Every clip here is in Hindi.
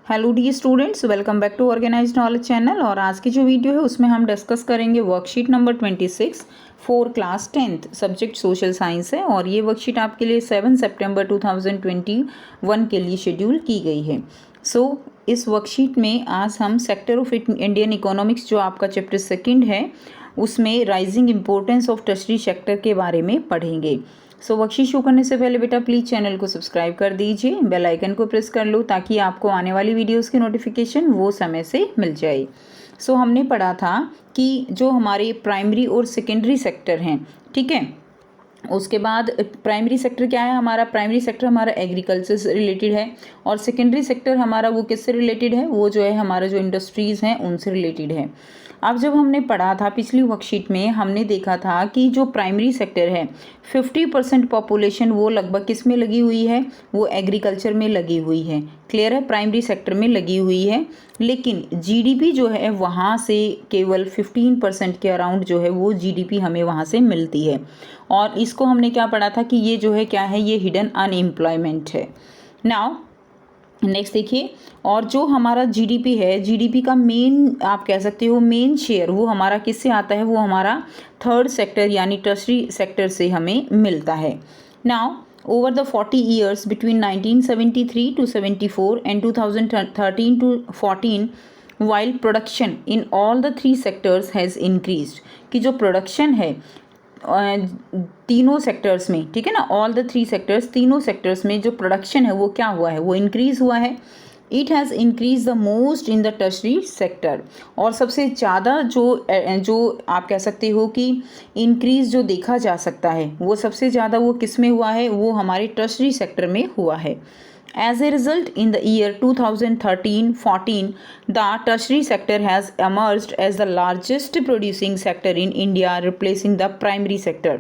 Hello the students, welcome back to organised knowledge channel. और आज की जो वीडियो है उसमें हम डिस्कस करेंगे worksheet number 26 for class 10th subject social science है। और ये वर्कशीट आपके लिए 7 सितंबर 2021 के लिए शेड्यूल की गई है। इस वर्कशीट में आज हम सेक्टर ऑफ इंडियन इकोनॉमिक्स जो आपका चैप्टर 2 है उसमें rising importance of tertiary sector के बारे में पढ़ेंगे। वर्कशीट शुरू करने से पहले बेटा प्लीज़ चैनल को सब्सक्राइब कर दीजिए, बेल आइकन को प्रेस कर लो ताकि आपको आने वाली वीडियोस की नोटिफिकेशन वो समय से मिल जाए। हमने पढ़ा था कि जो हमारे प्राइमरी और सेकेंडरी सेक्टर हैं, ठीक है, उसके बाद प्राइमरी सेक्टर क्या है हमारा, प्राइमरी सेक्टर हमारा एग्रीकल्चर से रिलेटेड है और सेकेंडरी सेक्टर हमारा वो किससे रिलेटेड है, वो जो है हमारा जो इंडस्ट्रीज़ हैं उनसे रिलेटेड है। अब जब हमने पढ़ा था पिछली वर्कशीट में हमने देखा था कि जो प्राइमरी सेक्टर है 50% पॉपुलेशन वो लगभग किस में लगी हुई है, वो एग्रीकल्चर में लगी हुई है। क्लियर है, प्राइमरी सेक्टर में लगी हुई है। लेकिन जीडीपी जो है वहाँ से केवल 15% के अराउंड जो है वो जीडीपी हमें वहाँ से मिलती है। और इसको हमने क्या पढ़ा था कि ये जो है क्या है, ये हिडन अनएम्प्लॉयमेंट है। नाउ नेक्स्ट देखिए, और जो हमारा जीडीपी है, जीडीपी का मेन आप कह सकते हो मेन शेयर वो हमारा किससे आता है, वो हमारा थर्ड सेक्टर यानी टर्शरी सेक्टर से हमें मिलता है। Now over the 40 years between 1973 to 74 and 2013 to 14 while production in all the three sectors has increased, कि जो प्रोडक्शन है तीनों सेक्टर्स में, ठीक है ना, ऑल द थ्री सेक्टर्स, तीनों सेक्टर्स में जो प्रोडक्शन है वो क्या हुआ है, वो इंक्रीज हुआ है। It has increase the most in the tertiary sector, और सबसे ज़्यादा जो आप कह सकते हो कि इंक्रीज जो देखा जा सकता है वो सबसे ज़्यादा वो किस में हुआ है, वो हमारे टर्शरी सेक्टर में हुआ है। As a result, in the year 2013-14, the tertiary sector has emerged as the largest producing sector in India, replacing the primary sector.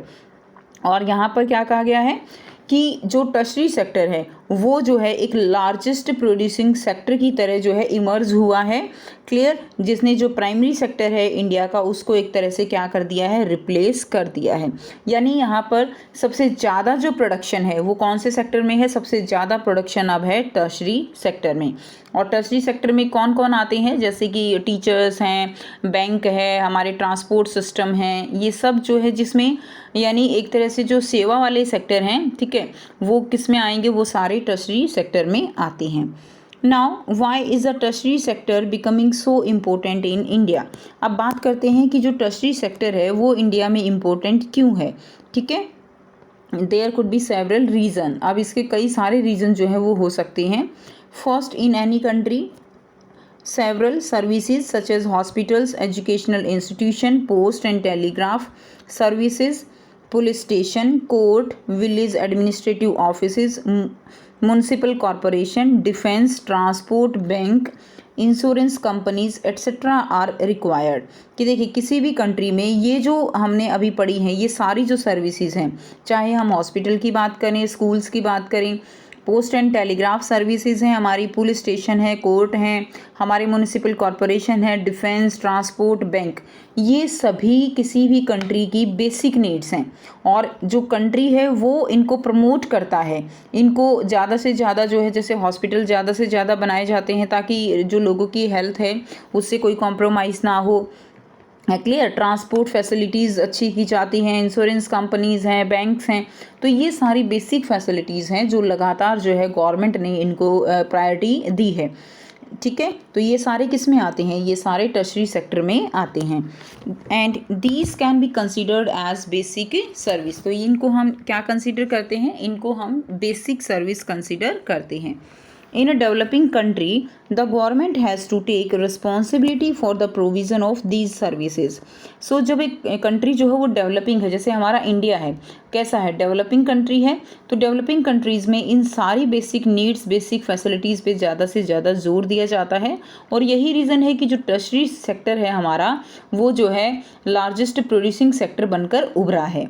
और यहाँ पर क्या कहा गया है कि जो टर्शरी सेक्टर है वो जो है एक लार्जेस्ट प्रोड्यूसिंग सेक्टर की तरह जो है इमर्ज हुआ है। क्लियर, जिसने जो प्राइमरी सेक्टर है इंडिया का उसको एक तरह से क्या कर दिया है, रिप्लेस कर दिया है। यानी यहाँ पर सबसे ज़्यादा जो प्रोडक्शन है वो कौन से सेक्टर में है, सबसे ज़्यादा प्रोडक्शन अब है टर्शरी सेक्टर में। और टर्शरी सेक्टर में कौन कौन आते हैं, जैसे कि टीचर्स हैं, बैंक है, हमारे ट्रांसपोर्ट सिस्टम हैं, ये सब जो है जिसमें यानी एक तरह से जो सेवा वाले सेक्टर हैं, ठीक है, वो किस में आएंगे, वो सारे टर्शरी सेक्टर में आते हैं। Now why is the tertiary sector becoming so important in India. अब बात करते हैं कि जो टर्शरी सेक्टर है वो इंडिया में इम्पोर्टेंट क्यों है, ठीक है। There could be several reason, अब इसके कई सारे रीज़न जो है वो हो सकते हैं। First, in any country several services such as hospitals, educational institution, post and telegraph services, police station, court, village administrative offices, municipal corporation, defense, transport, bank, insurance companies etcetera are required. कि देखिए किसी भी कंट्री में ये जो हमने अभी पढ़ी हैं ये सारी जो सर्विसेज हैं, चाहे हम हॉस्पिटल की बात करें, स्कूल्स की बात करें, पोस्ट एंड टेलीग्राफ सर्विसेज हैं, हमारी पुलिस स्टेशन है, कोर्ट हैं, हमारे म्यूनिसिपल कॉरपोरेशन है, डिफेंस, ट्रांसपोर्ट, बैंक, ये सभी किसी भी कंट्री की बेसिक नीड्स हैं। और जो कंट्री है वो इनको प्रमोट करता है, इनको ज़्यादा से ज़्यादा जो है, जैसे हॉस्पिटल ज़्यादा से ज़्यादा बनाए जाते हैं ताकि जो लोगों की हेल्थ है उससे कोई कॉम्प्रोमाइज़ ना हो। क्लियर, ट्रांसपोर्ट फैसिलिटीज़ अच्छी की जाती हैं, इंश्योरेंस कंपनीज़ हैं, बैंक्स हैं, तो ये सारी बेसिक फैसिलिटीज़ हैं जो लगातार जो है गवर्नमेंट ने इनको प्रायोरिटी दी है, ठीक है। तो ये सारे किस में आते हैं, ये सारे टर्शरी सेक्टर में आते हैं। And these can be considered as basic service, तो इनको हम क्या कंसिडर करते हैं, इनको हम बेसिक सर्विस कंसिडर करते हैं। In a developing country, the government has to take responsibility for the provision of these services. So जब एक कंट्री जो है वो डेवलपिंग है, जैसे हमारा इंडिया है, कैसा है, डेवलपिंग कंट्री है, तो डेवलपिंग कंट्रीज़ में इन सारी बेसिक नीड्स, बेसिक फैसिलिटीज़ पे ज़्यादा से ज़्यादा जोर दिया जाता है। और यही रीज़न है कि जो टर्शरी सेक्टर है हमारा वो जो है लार्जेस्ट प्रोड्यूसिंग सेक्टर बनकर उभरा है।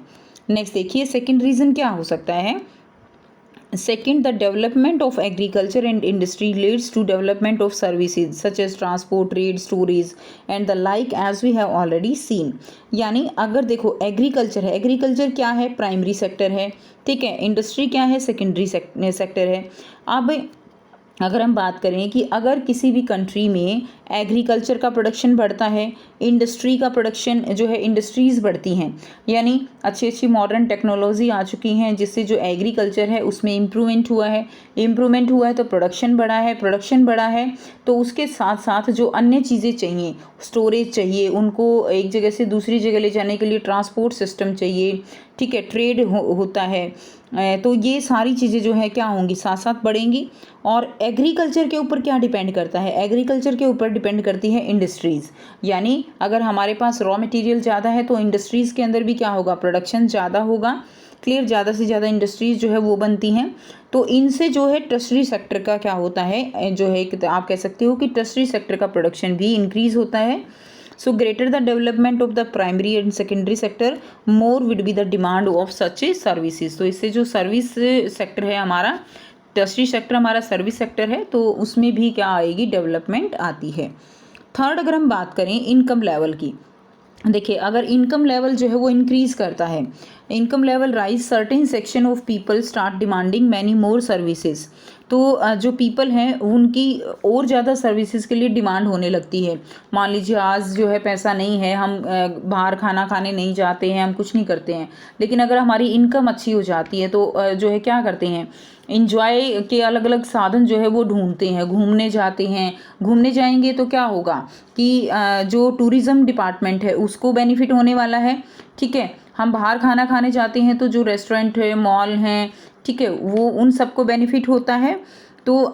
नेक्स्ट देखिए सेकेंड रीज़न क्या हो सकता है। Second, the development of agriculture and industry leads to development of services such as transport, trade, storage and the like as we have already seen. यानी अगर देखो एग्रीकल्चर है, एग्रीकल्चर क्या है, प्राइमरी सेक्टर है, ठीक है, इंडस्ट्री क्या है, सेकेंडरी सेक्टर है। अब अगर हम बात करें कि अगर किसी भी कंट्री में एग्रीकल्चर का प्रोडक्शन बढ़ता है, इंडस्ट्री का प्रोडक्शन जो है, इंडस्ट्रीज़ बढ़ती हैं, यानी अच्छी अच्छी मॉडर्न टेक्नोलॉजी आ चुकी हैं जिससे जो एग्रीकल्चर है उसमें इम्प्रूवमेंट हुआ है तो प्रोडक्शन बढ़ा है तो उसके साथ साथ जो अन्य चीज़ें चाहिए, स्टोरेज चाहिए, उनको एक जगह से दूसरी जगह ले जाने के लिए ट्रांसपोर्ट सिस्टम चाहिए, ठीक है, ट्रेड होता है, तो ये सारी चीज़ें जो है क्या होंगी, साथ साथ बढ़ेंगी। और एग्रीकल्चर के ऊपर क्या डिपेंड करता है, एग्रीकल्चर के ऊपर डिपेंड करती है इंडस्ट्रीज़, यानी अगर हमारे पास रॉ मटेरियल ज़्यादा है तो इंडस्ट्रीज़ के अंदर भी क्या होगा, प्रोडक्शन ज़्यादा होगा। क्लियर, ज़्यादा से ज़्यादा इंडस्ट्रीज़ जो है वो बनती हैं, तो इनसे जो है टर्शरी सेक्टर का क्या होता है, जो है आप कह सकते हो कि टर्शरी सेक्टर का प्रोडक्शन भी इंक्रीज़ होता है। So greater the development of the primary and secondary sector, more would be the demand of such services। तो इससे जो सर्विस सेक्टर है हमारा, टर्शरी सेक्टर हमारा सर्विस सेक्टर है, तो उसमें भी क्या आएगी, डेवलपमेंट आती है। थर्ड, अगर हम बात करें इनकम लेवल की, देखिए अगर इनकम लेवल जो है वो इंक्रीज़ करता है, income level rise, certain section of people start demanding many more services, तो जो पीपल हैं उनकी और ज़्यादा सर्विसेज के लिए डिमांड होने लगती है। मान लीजिए आज जो है पैसा नहीं है, हम बाहर खाना खाने नहीं जाते हैं, हम कुछ नहीं करते हैं, लेकिन अगर हमारी इनकम अच्छी हो जाती है तो जो है क्या करते हैं, इंजॉय के अलग अलग साधन जो है वो ढूंढते हैं, घूमने जाते हैं। घूमने जाएंगे तो क्या होगा कि जो टूरिज़्म डिपार्टमेंट है उसको बेनिफिट होने वाला है, ठीक है। हम बाहर खाना खाने जाते हैं तो जो रेस्टोरेंट है, मॉल हैं, ठीक है, वो उन सबको बेनिफिट होता है। तो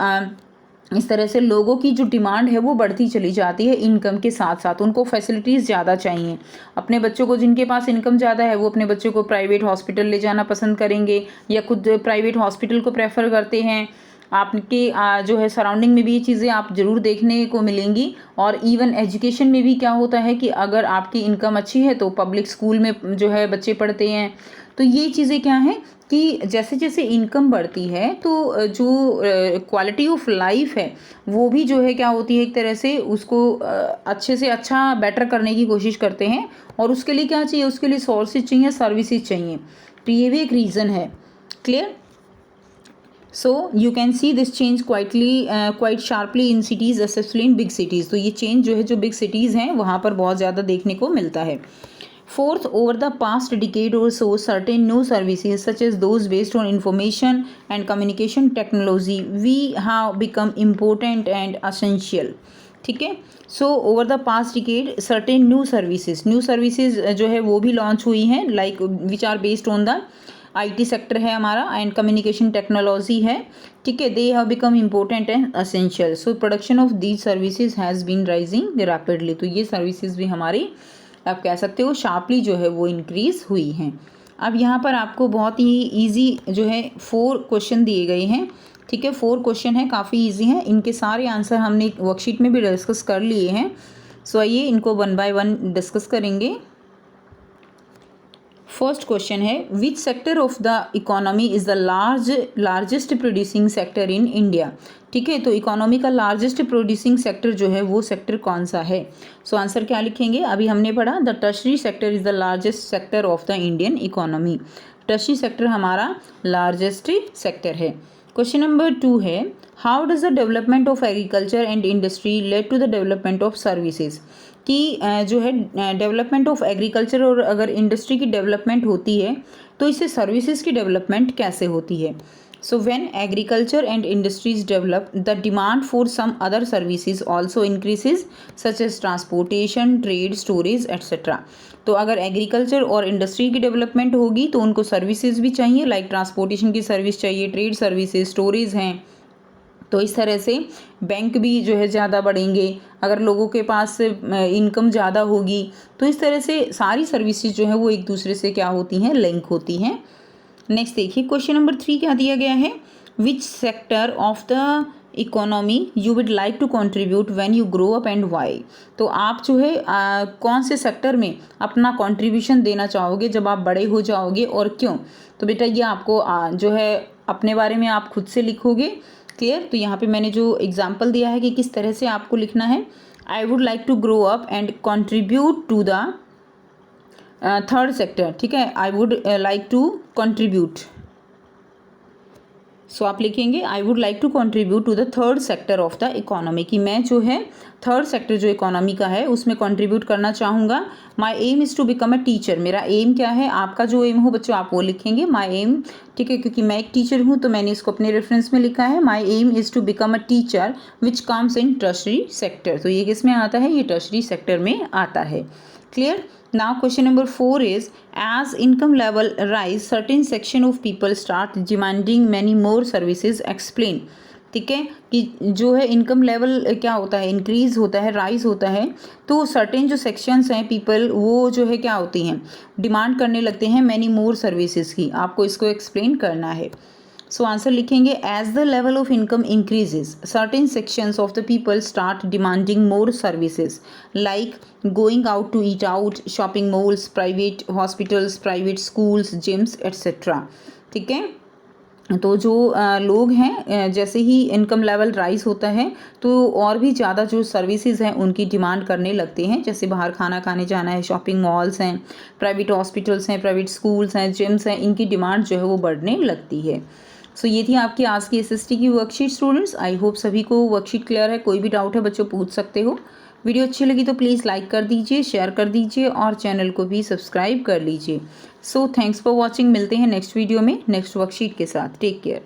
इस तरह से लोगों की जो डिमांड है वो बढ़ती चली जाती है इनकम के साथ साथ, उनको फैसिलिटीज़ ज़्यादा चाहिए। अपने बच्चों को, जिनके पास इनकम ज़्यादा है, वो अपने बच्चों को प्राइवेट हॉस्पिटल ले जाना पसंद करेंगे या खुद प्राइवेट हॉस्पिटल को प्रेफर करते हैं। आपके जो है सराउंडिंग में भी ये चीज़ें आप ज़रूर देखने को मिलेंगी। और इवन एजुकेशन में भी क्या होता है कि अगर आपकी इनकम अच्छी है तो पब्लिक स्कूल में जो है बच्चे पढ़ते हैं। तो ये चीज़ें क्या हैं कि जैसे जैसे इनकम बढ़ती है तो जो क्वालिटी ऑफ लाइफ है वो भी जो है क्या होती है, एक तरह से उसको अच्छे से अच्छा बेटर करने की कोशिश करते हैं। और उसके लिए क्या चाहिए, उसके लिए सोर्सेज चाहिए, सर्विसेज चाहिए। तो ये भी एक रीज़न है। Clear. So you can see this change quite sharply in cities, specially in big cities. तो ये चेंज जो है जो बिग सिटीज़ हैं वहाँ पर बहुत ज़्यादा देखने को मिलता है। Fourth, over the past decade or so, certain new services such as those based on information and communication technology, we have become important and essential। ठीक है। So over the past decade certain new services जो है वो भी लॉन्च हुई हैं, like which are based on the IT sector है हमारा एंड कम्युनिकेशन टेक्नोलॉजी है, ठीक है। They have become important and essential. So production of these services has been rising rapidly. तो ये सर्विसेज भी हमारी, आप कह सकते हो, शार्पली जो है वो इंक्रीज़ हुई हैं। अब यहाँ पर आपको बहुत ही इजी जो है 4 क्वेश्चन दिए गए हैं, ठीक है। 4 क्वेश्चन है, काफ़ी इजी हैं। इनके सारे आंसर हमने वर्कशीट में भी डिस्कस कर लिए हैं। सो आइए इनको 1 बाय 1 डिस्कस करेंगे। फर्स्ट क्वेश्चन है, which sector of the economy is the largest producing sector in India. ठीक है, तो इकोनॉमी का लार्जेस्ट प्रोड्यूसिंग सेक्टर जो है वो सेक्टर कौन सा है। सो आंसर क्या लिखेंगे, अभी हमने पढ़ा the tertiary sector is the largest sector of the Indian economy. Tertiary sector हमारा लार्जेस्ट सेक्टर है। क्वेश्चन नंबर 2 है, how does the development of agriculture and industry led to the development of services. कि जो है डेवलपमेंट ऑफ एग्रीकल्चर और अगर इंडस्ट्री की डेवलपमेंट होती है तो इससे सर्विसेज की डेवलपमेंट कैसे होती है। So when agriculture and industries develop the demand for some other services also increases such as transportation, trade, storage etcetera. तो अगर एग्रीकल्चर और इंडस्ट्री की डेवलपमेंट होगी तो उनको सर्विसेज भी चाहिए, लाइक ट्रांसपोर्टेशन की सर्विस चाहिए, ट्रेड सर्विसेज, स्टोरेज हैं। तो इस तरह से बैंक भी जो है ज़्यादा बढ़ेंगे अगर लोगों के पास इनकम ज़्यादा होगी। तो इस तरह से सारी सर्विसेज जो है वो एक दूसरे से क्या होती हैं, लिंक होती हैं। नेक्स्ट देखिए क्वेश्चन नंबर 3 क्या दिया गया है, which sector of the economy you would like to contribute when you grow up and why. तो आप जो है कौन से सेक्टर में अपना कंट्रीब्यूशन देना चाहोगे जब आप बड़े हो जाओगे और क्यों। तो बेटा ये आपको जो है अपने बारे में आप खुद से लिखोगे। क्लियर। तो यहाँ पे मैंने जो एग्जाम्पल दिया है कि किस तरह से आपको लिखना है, I would like to grow up and contribute to the third sector. ठीक है, I would like to contribute so आप लिखेंगे I would like to contribute to the third sector of the economy, कि मैं जो है थर्ड सेक्टर जो इकोनॉमी का है उसमें कंट्रीब्यूट करना चाहूँगा। My aim is to become a teacher, मेरा एम क्या है, आपका जो एम हो बच्चों आप वो लिखेंगे। माई एम, ठीक है, क्योंकि मैं एक टीचर हूँ तो मैंने इसको अपने रेफरेंस में लिखा है। My aim is to become a teacher which comes in tertiary sector, तो ये किस में आता है, ये टर्शरी सेक्टर में आता है। Clear. Now question number 4 is, as income level rise certain section of people start demanding many more services, explain। ठीक है, कि जो है इनकम लेवल क्या होता है, इंक्रीज होता है, राइज होता है, तो सर्टेन जो सेक्शंस हैं पीपल वो जो है क्या होती हैं, डिमांड करने लगते हैं मैनी मोर सर्विसेज की। आपको इसको एक्सप्लेन करना है। सो आंसर लिखेंगे, as the level of income increases certain sections of the people start demanding more services like going out to eat out, shopping malls, private hospitals, private schools, gyms etcetera. ठीक है, तो जो लोग हैं जैसे ही इनकम लेवल राइज होता है तो और भी ज़्यादा जो सर्विसेज हैं उनकी डिमांड करने लगते हैं, जैसे बाहर खाना खाने जाना है, शॉपिंग मॉल्स हैं, प्राइवेट हॉस्पिटल्स हैं, प्राइवेट स्कूल्स हैं, जिम्स हैं, इनकी डिमांड जो है वो बढ़ने लगती है। सो ये थी आपकी आज की एसएसटी की वर्कशीट स्टूडेंट्स। आई होप सभी को वर्कशीट क्लियर है। कोई भी डाउट है बच्चों पूछ सकते हो। वीडियो अच्छी लगी तो प्लीज़ लाइक कर दीजिए, शेयर कर दीजिए और चैनल को भी सब्सक्राइब कर लीजिए। So thanks for watching. मिलते हैं नेक्स्ट वीडियो में नेक्स्ट वर्कशीट के साथ। Take care.